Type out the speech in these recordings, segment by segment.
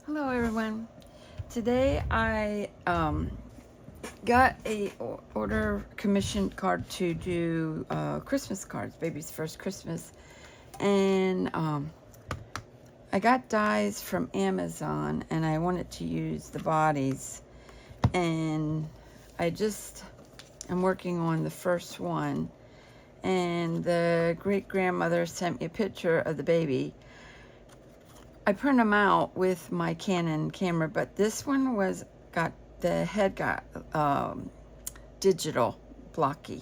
Hello everyone. Today I got a order commission card to do Christmas cards, baby's first Christmas, and I got dies from Amazon and I wanted to use the bodies, and I'm working on the first one, and the great-grandmother sent me a picture of the baby. I print them out with my Canon camera, but this one the head got digital blocky.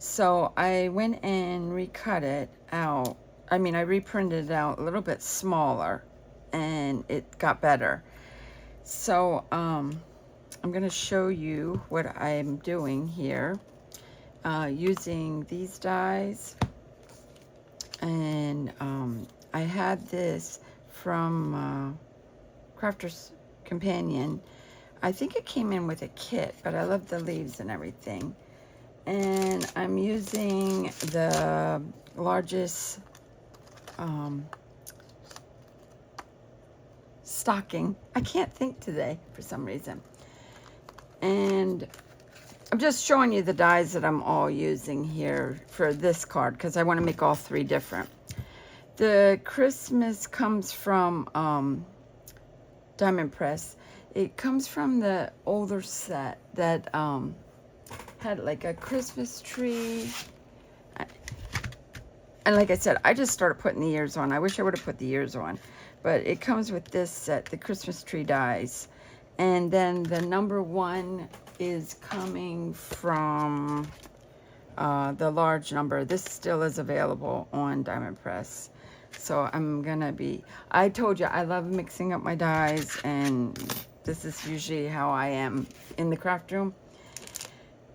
So I went and recut it out. I reprinted it out a little bit smaller and it got better. So I'm going to show you what I'm doing here using these dies. And I had this from Crafter's Companion. I think it came in with a kit, but I love the leaves and everything. And I'm using the largest stocking. I can't think today for some reason. And I'm just showing you the dies that I'm all using here for this card because I want to make all three different. The Christmas comes from Diamond Press. It comes from the older set that had like a Christmas tree. And like I said, I just started putting the ears on. I wish I would have put the ears on. But it comes with this set, the Christmas tree dies. And then the number one is coming from the large number. This still is available on Diamond Press. So I told you I love mixing up my dyes, and this is usually how I am in the craft room.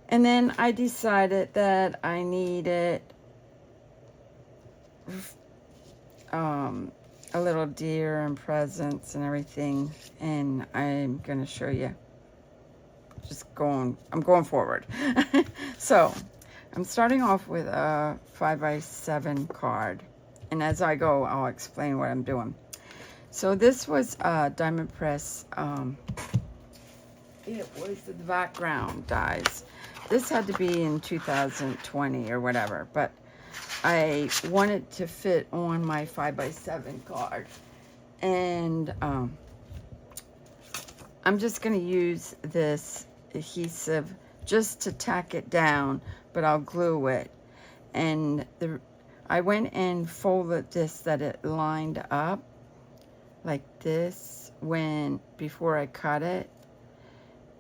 And then I decided that I needed a little deer and presents and everything, and I'm going to show you. I'm going forward. So I'm starting off with a 5x7 card. And as I go, I'll explain what I'm doing. So this was Diamond Press. It was the background dies. This had to be in 2020 or whatever, but I wanted to fit on my 5x7 card. And I'm just going to use this adhesive just to tack it down, but I'll glue it. And I went and folded this that it lined up like this before I cut it,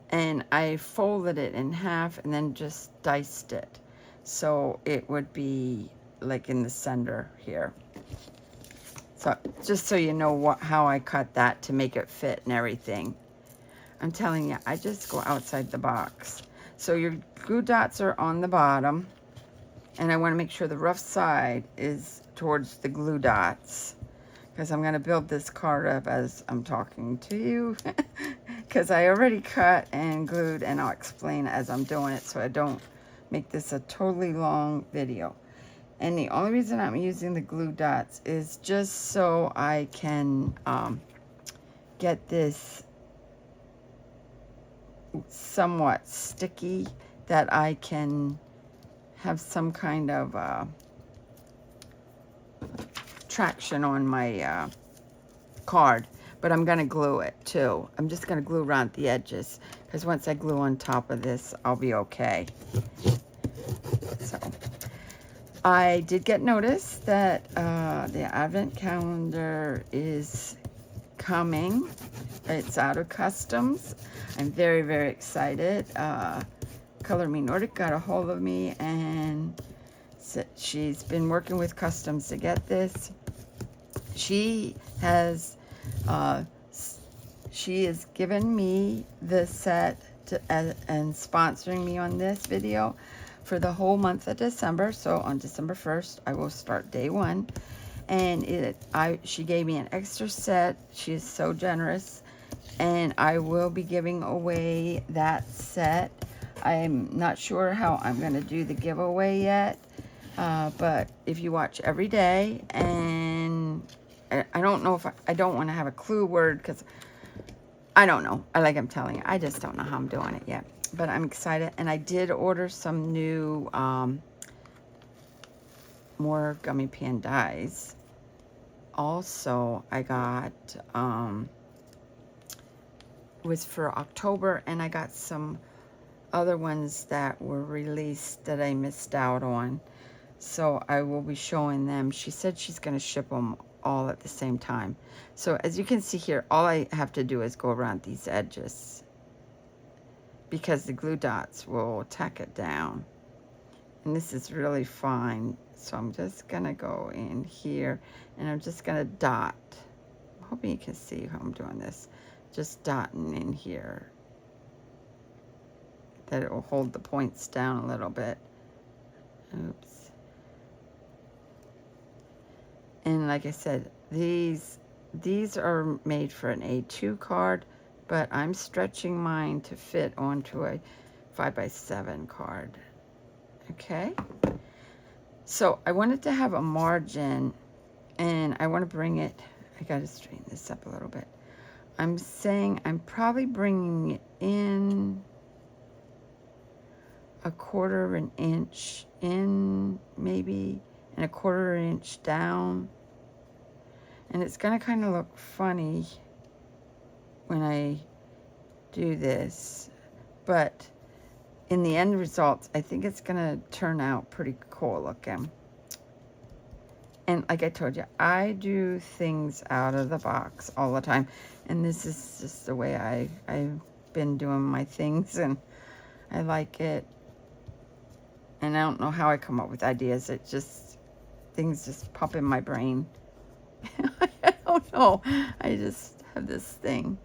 and I folded it in half and then just diced it so it would be like in the center here. So just so you know how I cut that to make it fit and everything. I'm telling you, I just go outside the box. So your glue dots are on the bottom. And I want to make sure the rough side is towards the glue dots, because I'm going to build this card up as I'm talking to you, because I already cut and glued, and I'll explain as I'm doing it so I don't make this a totally long video. And the only reason I'm using the glue dots is just so I can get this somewhat sticky, that I can have some kind of traction on my card. But I'm going to glue it too. I'm just going to glue around the edges, because once I glue on top of this, I'll be okay. So I did get notice that the Advent calendar is coming. It's out of customs. I'm very, very excited. Color Me Nordic got a hold of me, and she's been working with customs to get this. She has given me the set and sponsoring me on this video for the whole month of December. So on December 1st, I will start day one. And she gave me an extra set. She is so generous. And I will be giving away that set. I'm not sure how I'm going to do the giveaway yet. But if you watch every day, and I don't know if I don't want to have a clue word, because I don't know. Like I'm telling you, I just don't know how I'm doing it yet. But I'm excited. And I did order some new, more gummy pan dies. Also, I got, was for October, and I got some other ones that were released that I missed out on. So I will be showing them. She said she's going to ship them all at the same time. So as you can see here, all I have to do is go around these edges because the glue dots will tack it down. And this is really fine. So I'm just going to go in here and I'm just going to dot. I'm hoping you can see how I'm doing this. Just dotting in here. That it will hold the points down a little bit. Oops. And like I said, these are made for an A2 card, but I'm stretching mine to fit onto a 5x7 card. Okay. So I wanted to have a margin, and I want to bring it, I got to straighten this up a little bit. I'm saying I'm probably bringing it in 1/4 of an inch in, maybe, and 1/4 inch down. And it's going to kind of look funny when I do this, but in the end result, I think it's going to turn out pretty cool looking. And like I told you, I do things out of the box all the time. And this is just the way I've been doing my things, and I like it. And I don't know how I come up with ideas. It just, things just pop in my brain. I don't know. I just have this thing.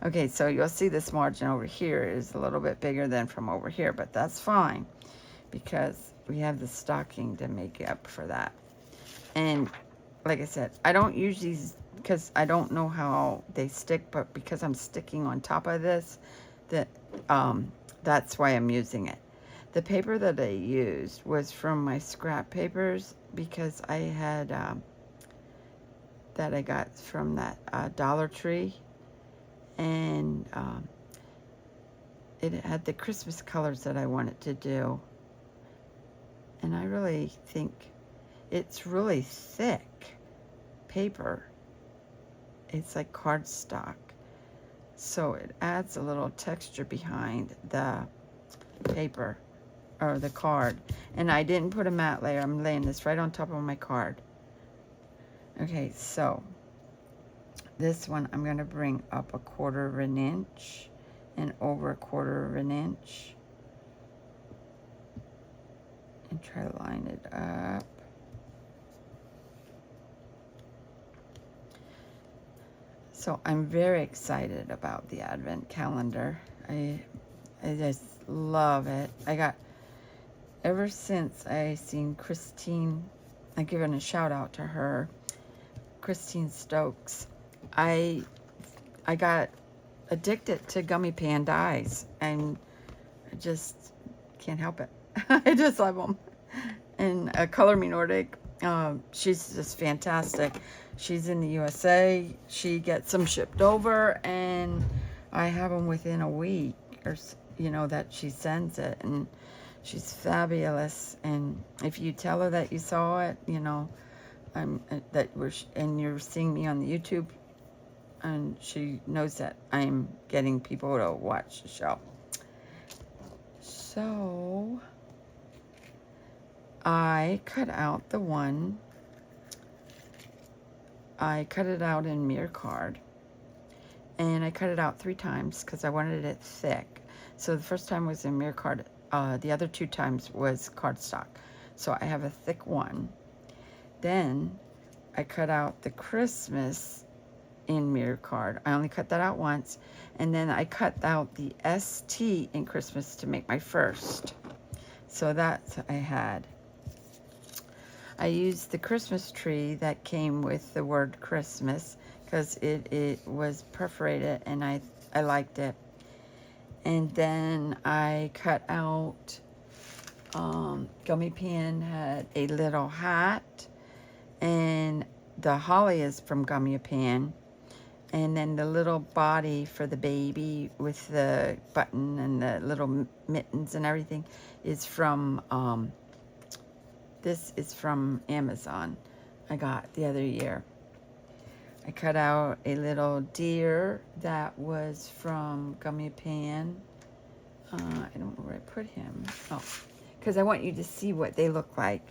Okay, so you'll see this margin over here is a little bit bigger than from over here, but that's fine because we have the stocking to make up for that. And like I said, I don't use these because I don't know how they stick, but because I'm sticking on top of this, that's why I'm using it. The paper that I used was from my scrap papers because I had, that I got from that Dollar Tree. And it had the Christmas colors that I wanted to do. And I really think it's really thick paper. It's like cardstock. So it adds a little texture behind the paper or the card. And I didn't put a matte layer. I'm laying this right on top of my card. Okay, so this one I'm going to bring up 1/4 of an inch and over 1/4 of an inch. And try to line it up. So I'm very excited about the Advent calendar. I just love it. I got, ever since I seen Christine, I'm giving a shout out to her, Christine Stokes, I got addicted to gummy pan dies, and I just can't help it. I just love them. And Color Me Nordic, she's just fantastic. She's in the USA. She gets them shipped over, and I have them within a week, or that she sends it, and she's fabulous. And if you tell her that you saw it, and you're seeing me on the YouTube, and she knows that I'm getting people to watch the show. So I cut out the one. I cut it out in mirror card, and I cut it out 3 times because I wanted it thick. So the first time was in mirror card. The other 2 times was cardstock. So I have a thick one. Then I cut out the Christmas in mirror card. I only cut that out once. And then I cut out the ST in Christmas to make my first. So that's I had. I used the Christmas tree that came with the word Christmas because it was perforated, and I liked it. And then I cut out, Gummy Pan had a little hat, and the holly is from Gummy Pan. And then the little body for the baby with the button and the little mittens and everything is from, this is from Amazon. I got the other year. I cut out a little deer that was from Gummy Pan. I don't know where I put him. Oh, because I want you to see what they look like.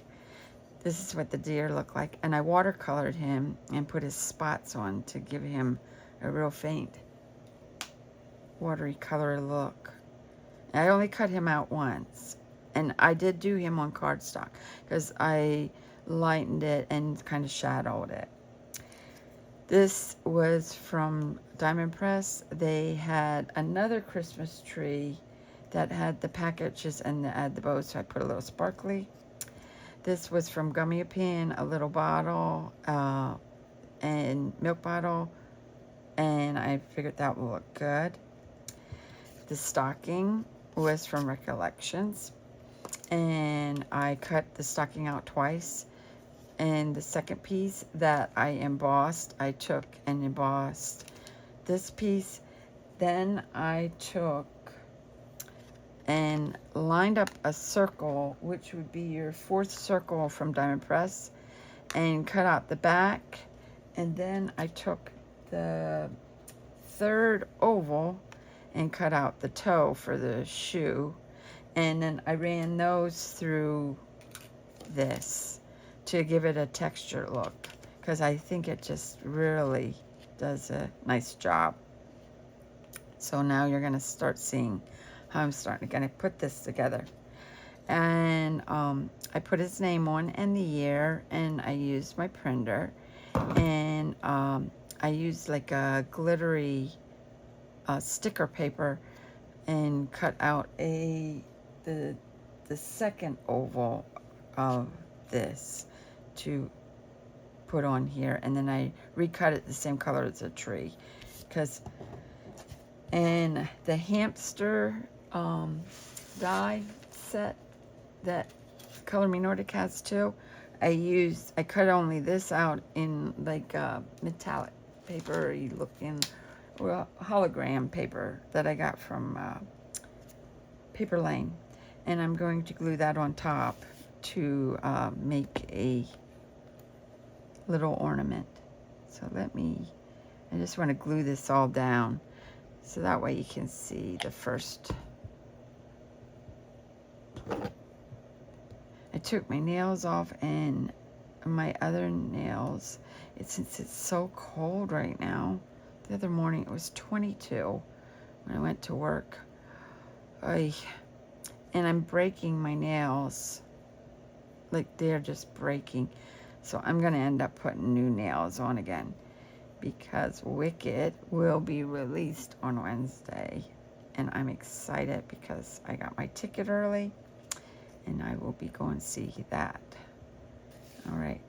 This is what the deer look like. And I watercolored him and put his spots on to give him a real faint watery color look. And I only cut him out once. And I did do him on cardstock because I lightened it and kind of shadowed it. This was from Diamond Press. They had another Christmas tree that had the packages and had the bows, so I put a little sparkly. This was from Gummy Pan, a little bottle and milk bottle, and I figured that would look good. The stocking was from Recollections, and I cut the stocking out twice. And the second piece that I embossed, I took and embossed this piece. Then I took and lined up a circle, which would be your fourth circle from Diamond Press, and cut out the back. And then I took the third oval and cut out the toe for the shoe. And then I ran those through this to give it a texture look, because I think it just really does a nice job. So now you're gonna start seeing how I'm gonna put this together. And I put his name on and the year, and I used my printer, and I used like a glittery sticker paper and cut out the second oval of this to put on here, and then I recut it the same color as the tree, and the hamster die set that Color Me Nordic has too, I cut only this out in like metallic paper looking, well, hologram paper that I got from Paper Lane, and I'm going to glue that on top to make a little ornament. So I just want to glue this all down so that way you can see the first. I took my nails off, and my other nails, since it's so cold right now, the other morning it was 22 when I went to work. And I'm breaking my nails. Like, they're just breaking. So I'm going to end up putting new nails on again, because Wicked will be released on Wednesday. And I'm excited because I got my ticket early, and I will be going to see that. All right.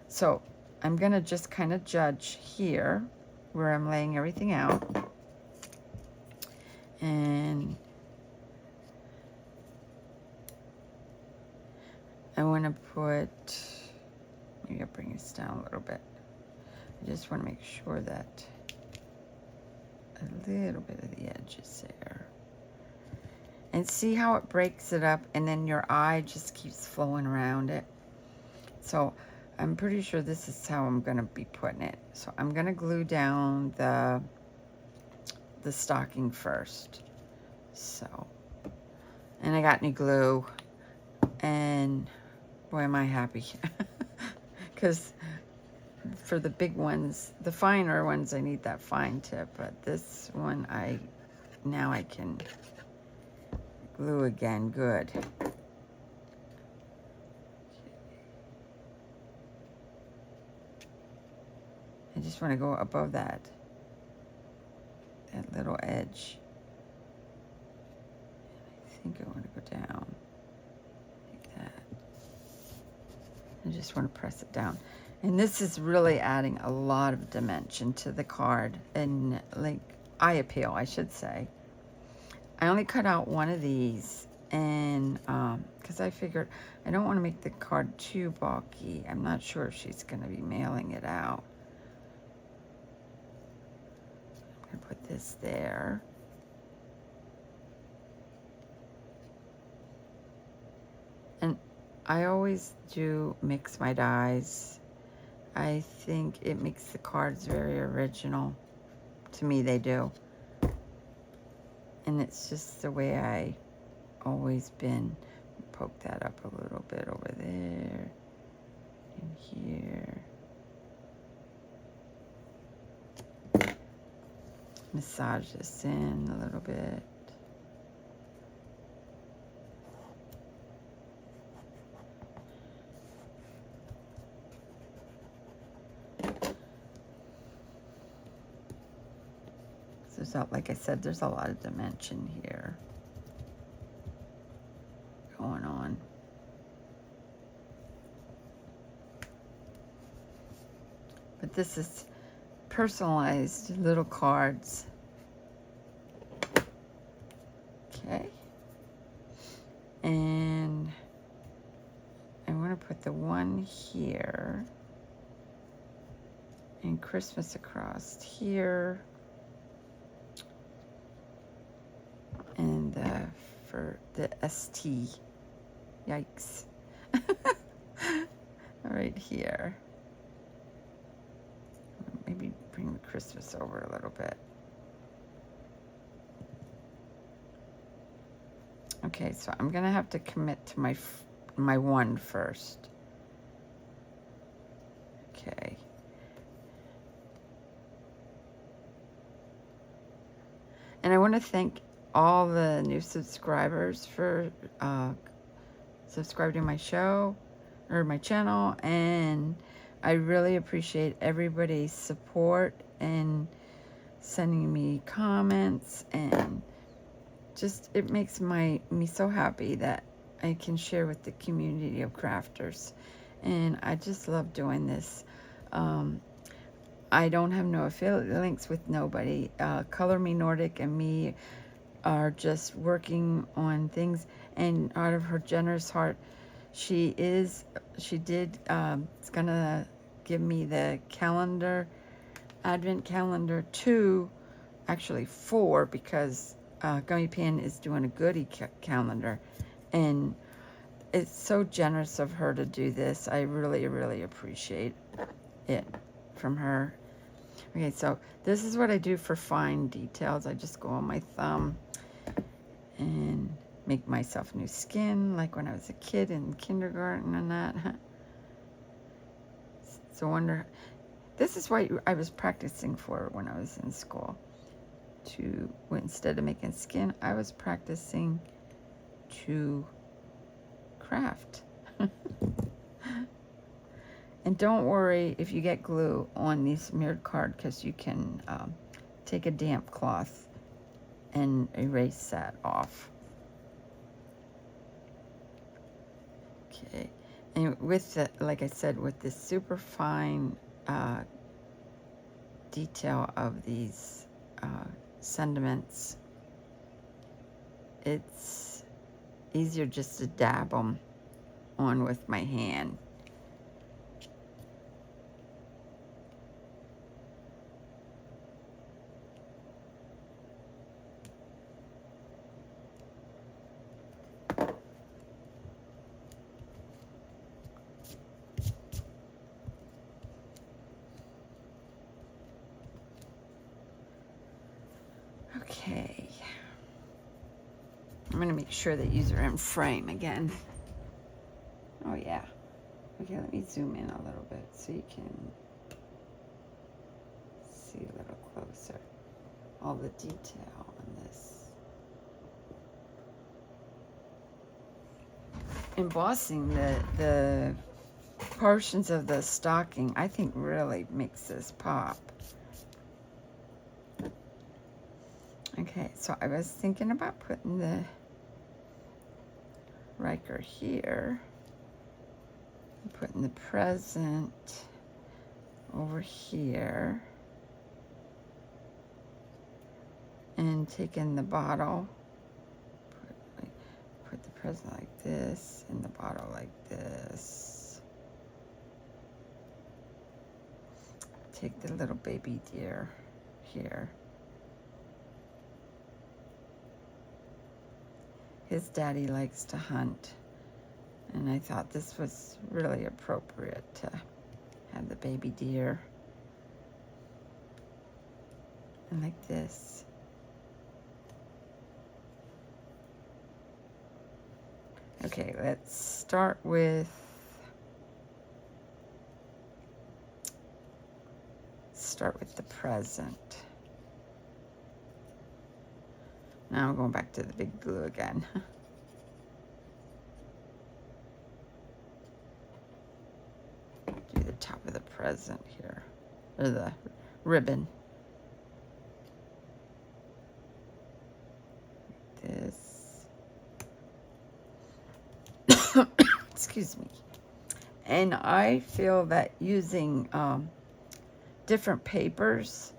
So I'm going to just kind of judge here where I'm laying everything out. And I want to put, maybe I'll bring this down a little bit. I just want to make sure that a little bit of the edge is there. And see how it breaks it up, and then your eye just keeps flowing around it. So I'm pretty sure this is how I'm going to be putting it. So I'm going to glue down the stocking first. So, and I got new glue, and boy, am I happy. Because for the big ones, the finer ones, I need that fine tip, but this one now I can glue again. Good. I just want to go above that little edge. I think I want to go down like that. I just want to press it down. And this is really adding a lot of dimension to the card, and like eye appeal, I should say. I only cut out one of these, and because I figured I don't want to make the card too bulky. I'm not sure if she's going to be mailing it out. this there. And I always do mix my dyes. I think it makes the cards very original. To me, they do. And it's just the way I always been. Poke that up a little bit over there. And here. Massage this in a little bit. There's a, like I said, there's a lot of dimension here going on. But this is personalized little cards. Okay. And I want to put the one here and Christmas across here. And for the ST, yikes, right here. Maybe bring the Christmas over a little bit. Okay, so I'm gonna have to commit to my one first. Okay. And I want to thank all the new subscribers for subscribing to my show or my channel, and I really appreciate everybody's support and sending me comments, and just it makes me so happy that I can share with the community of crafters, and I just love doing this. I don't have no affiliate links with nobody. Color Me Nordic and me are just working on things, and out of her generous heart, she did it's gonna give me the calendar, advent calendar 2, actually 4, because Gummy Pin is doing a goodie calendar, and it's so generous of her to do this. I really, really appreciate it from her. Okay, so this is what I do for fine details. I just go on my thumb and make myself new skin, like when I was a kid in kindergarten and that. So this is what I was practicing for when I was in school. Instead of making skin, I was practicing to craft. And don't worry if you get glue on these mirrored card, because you can take a damp cloth and erase that off. Okay, and with the, like I said, with this super fine detail of these sentiments, it's easier just to dab them on with my hand. Okay, I'm going to make sure that these are in frame again. Oh yeah. Okay, let me zoom in a little bit so you can see a little closer all the detail on this. Embossing the portions of the stocking, I think, really makes this pop. Okay, so I was thinking about putting the Riker here, putting the present over here, and taking the bottle, put the present like this, and the bottle like this. Take the little baby deer here. his daddy likes to hunt. And I thought this was really appropriate to have the baby deer. And like this. Okay, let's start with the present. Now I'm going back to the big glue again. Do the top of the present here, or the ribbon. This. Excuse me. And I feel that using different papers.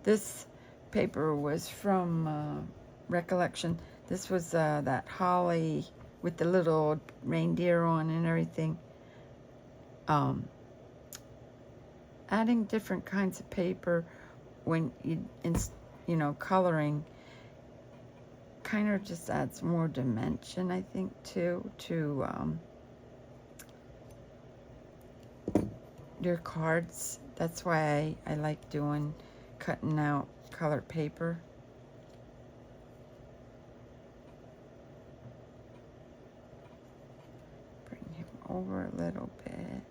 This paper was from Recollection. This was that holly with the little reindeer on and everything. Adding different kinds of paper when you know, coloring kind of just adds more dimension, I think, too, to your cards. That's why I like cutting out colored paper. Bring him over a little bit.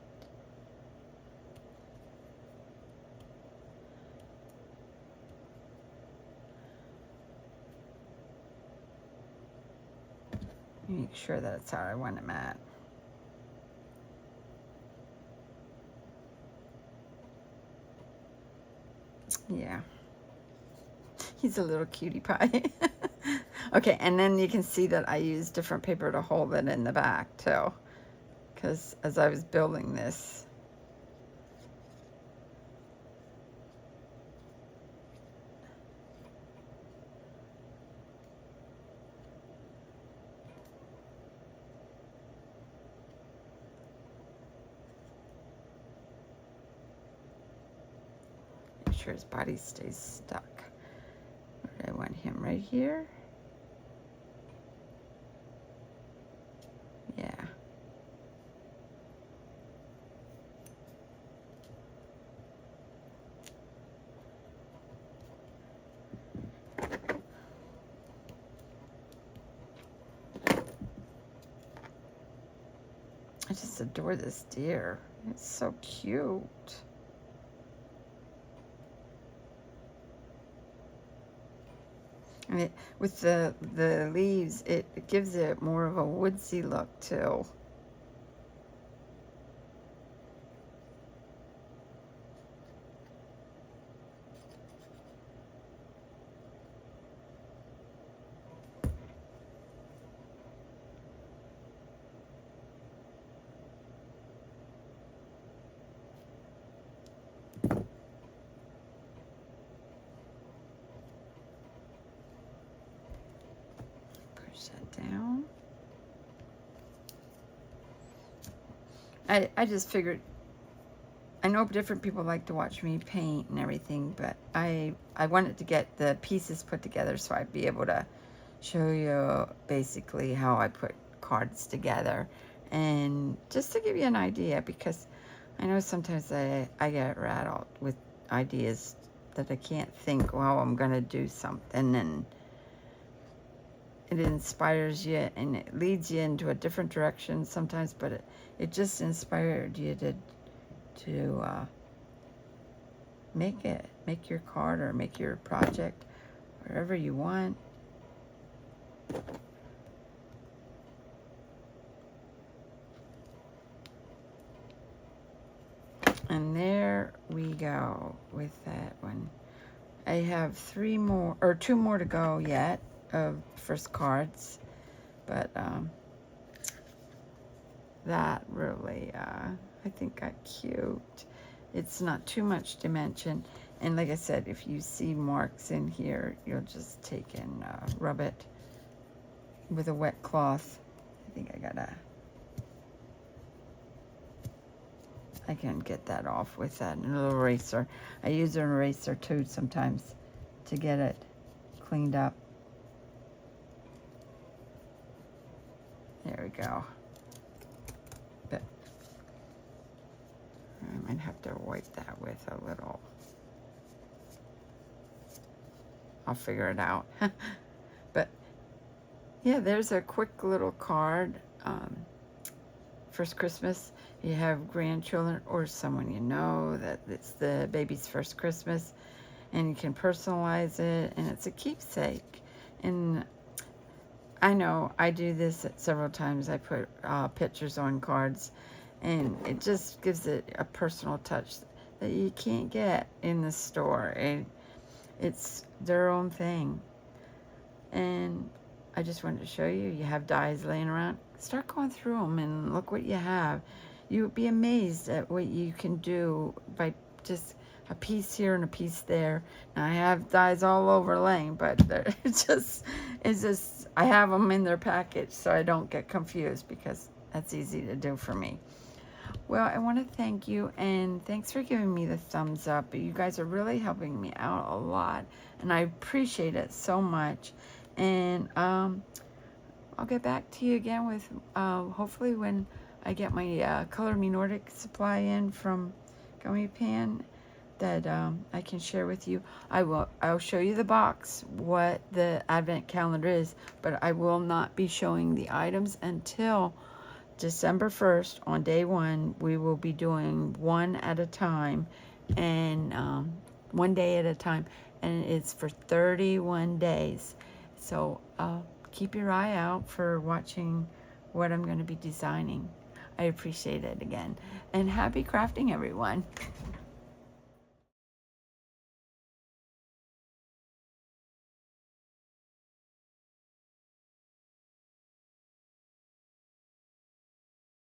Make sure that it's how I want him at. Yeah. He's a little cutie pie. Okay, and then you can see that I use different paper to hold it in the back too. Because as I was building this, make sure his body stays stuck. I want him right here. Yeah. I just adore this deer. It's so cute. And with the leaves, it gives it more of a woodsy look too. Push that down. I just figured, I know different people like to watch me paint and everything, but I wanted to get the pieces put together so I'd be able to show you basically how I put cards together, and just to give you an idea, because I know sometimes I get rattled with ideas that I can't think, well, I'm gonna do something, and it inspires you and it leads you into a different direction sometimes, but it just inspired you to make your card or make your project wherever you want. And there we go with that one. I have 2 more to go yet of first cards, but that really I think got cute. It's not too much dimension, and like I said, if you see marks in here, you'll just take and rub it with a wet cloth. I can get that off with that little eraser. I use an eraser too sometimes to get it cleaned up. There we go. But I might have to wipe that with a little. I'll figure it out. But yeah, there's a quick little card. First Christmas, you have grandchildren or someone you know that it's the baby's first Christmas, and you can personalize it, and it's a keepsake. And I know I do this several times. I put pictures on cards, and it just gives it a personal touch that you can't get in the store. It's their own thing. And I just wanted to show you. You have dies laying around. Start going through them and look what you have. You would be amazed at what you can do by just a piece here and a piece there. Now I have dies all over laying, but it's just I have them in their package so I don't get confused, because that's easy to do for me. Well, I want to thank you, and thanks for giving me the thumbs up. You guys are really helping me out a lot, and I appreciate it so much. And I'll get back to you again with hopefully when I get my Color Me Nordic supply in from Gummy Pan, that I can share with you. I'll show you the box, what the advent calendar is, but I will not be showing the items until December 1st. On day 1, we will be doing one at a time, and one day at a time, and it's for 31 days. So keep your eye out for watching what I'm going to be designing. I appreciate it again. And happy crafting, everyone.